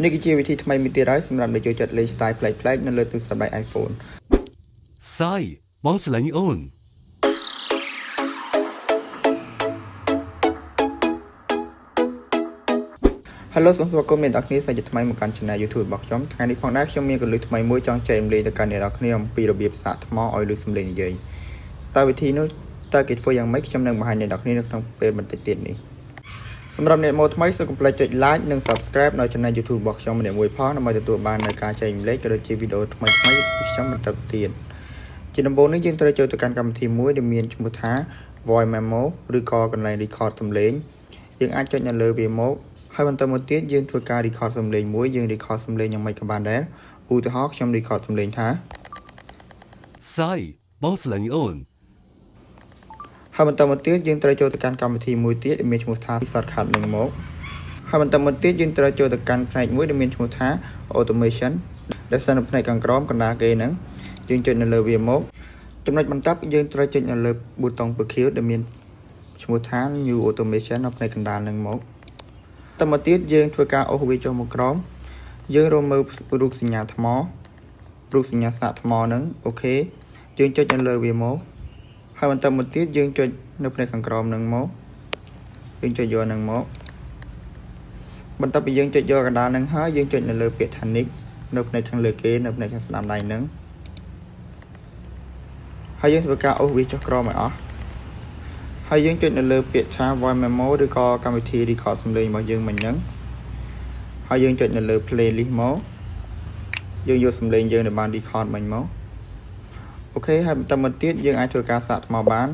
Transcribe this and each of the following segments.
នេះគឺជាវិធីថ្មីមួយទៀតហើយសម្រាប់អ្នកចូលចិត្តលេង style ប្លែកៗនៅលើទូរស័ព្ទដៃ iPhone សាយបងស្រឡាញ់អូន Hello សូមស្វាគមន៍អ្នកនរគ្នាសាជាថ្មីមកកាន់ Channel YouTube របស់ខ្ញុំថ្ងៃនេះផងដែរខ្ញុំមានកលឹះថ្មីមួយចង់ចែករំលែកទៅកាន់អ្នកនរគ្នាអំពីរបៀបសាកថ្មឲ្យលឺសំឡេងនិយាយតើវិធីនោះតើគេធ្វើយ៉ាងម៉េចខ្ញុំនឹងបង្ហាញអ្នកនរគ្នានៅក្នុងពេលបន្តិចទៀតនេះសម្រាប់អ្នកមកថ្មីសូមកុំភ្លេចចុច like និង subscribe នៅ Channel YouTube របស់ខ្ញុំម្នាក់មួយផងដើម្បីទទួលបាននូវការចែករំលែកក៏ដូចជាវីដេអូថ្មីៗពីខ្ញុំបន្តទៀតជាដំបូងនេះយើងត្រូវចូលទៅកាន់កម្មវិធីមួយដែលមានឈ្មោះថា Voice Memo ឬក៏កន្លែង record សំឡេងយើងអាចចុចនៅលើវាមកហើយបន្តមកទៀតយើងធ្វើការ record សំឡេងមួយយើង record សំឡេងយ៉ាងម៉េចក៏បានដែរឧទាហរណ៍ខ្ញុំ record សំឡេងថាសាយបងស្រឡាញ់អូនហើយបន្តមកទៀតយើងត្រូវចូលទៅកាន់កម្មវិធីមួយទៀតដែលមានឈ្មោះថា Shortcut នឹងមកហើយបន្តមកទៀតយើងត្រូវចូលទៅកាន់ផ្នែកមួយដែលមានឈ្មោះថា Automation ដែលស្ថិតនៅផ្នែកខាងក្រោមកណ្ដាលគេហ្នឹងយើងចុចនៅលើវាមកចំណុចបន្ទាប់យើងត្រូវចុចនៅលើប៊ូតុងពន្លឺដែលមានឈ្មោះថា New Automation នៅផ្នែកកណ្ដាលហ្នឹងមកតមកទៀតយើងធ្វើការអូសវាចុះមកក្រោមយើងរកមើលរូបសញ្ញាថ្មរូបសញ្ញាសាកថ្មហ្នឹងអូខេយើងចុចនៅលើវាមកហើយបន្តមកទៀតយើងចុចនៅផ្នែកខាងក្រោមហ្នឹងមកយើងចុចយកហ្នឹងមកបន្ទាប់ពីយើងចុចយកកណ្ដាលហ្នឹងហើយយើងចុចនៅលើពាក្យថា Nick នៅផ្នែកខាងលើគេនៅផ្នែកខាងស្ដាំដៃហ្នឹងហើយយើងធ្វើការអូសវាចុះក្រោមឲ្យអស់ហើយយើងចុចនៅលើពាក្យថា Voice Memo ឬក៏កម្មវិធី record សំឡេងរបស់យើងមិញហ្នឹងហើយយើងចុចនៅលើ playlist មកយើងយកសំឡេងយើងដែលបាន record មិញមកអូខេហើយបន្តមកទៀតយើងអាចធ្វើការសាកថ្មបាន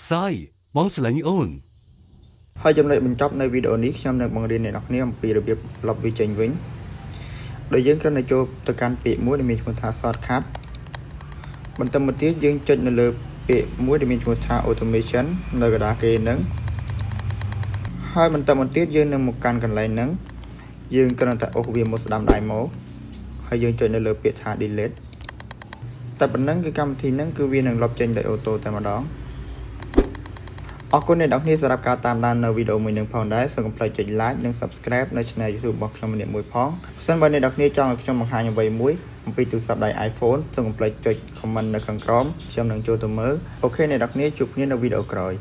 សាយបងស្រឡាញ់អូនហើយចំណុចបញ្ចប់នៅវីដេអូនេះខ្ញុំនឹងបង្រៀនអ្នកនរគ្នាអំពីរបៀបលុបវាចេញវិញដោយយើងគ្រាន់តែចូលទៅកាន់ពាក្យមួយដែលមានឈ្មោះថា Shortcut បន្តមកទៀតយើងចុចនៅលើពាក្យមួយដែលមានឈ្មោះថា Automation នៅកណ្ដាលគេហ្នឹងហើយបន្តមកទៀតយើងនឹងមកកាន់កន្លែងហ្នឹងយើងគ្រាន់តែអូសវាមកស្ដាំដៃមកហើយយើងចុចនៅលើពាក្យថា Delete តែប៉ុណ្្នឹងគឺកម្មវិធីហ្នឹងគឺវានឹងលុបចេញដោយអូតូតែម្ដងអរគុណអ្នកនរគ្នាសម្រាប់ការតាមដាននៅវីដេអូមួយនេះផងដែរសូមកុំភ្លេចចុច like និង subscribe នៅ Channel YouTube របស់ខ្ញុំម្នាក់មួយផងប្រសិនបើអ្នកនរគ្នាចង់ឲ្យខ្ញុំបង្ហាញអ្វីមួយអំពីទូរស័ព្ទដៃ iPhone សូមកុំភ្លេចចុច comment នៅខាងក្រោមខ្ញុំនឹងចូលទៅមើលអូខេអ្នកនរគ្នាជួបគ្នានៅវីដេអូក្រោយ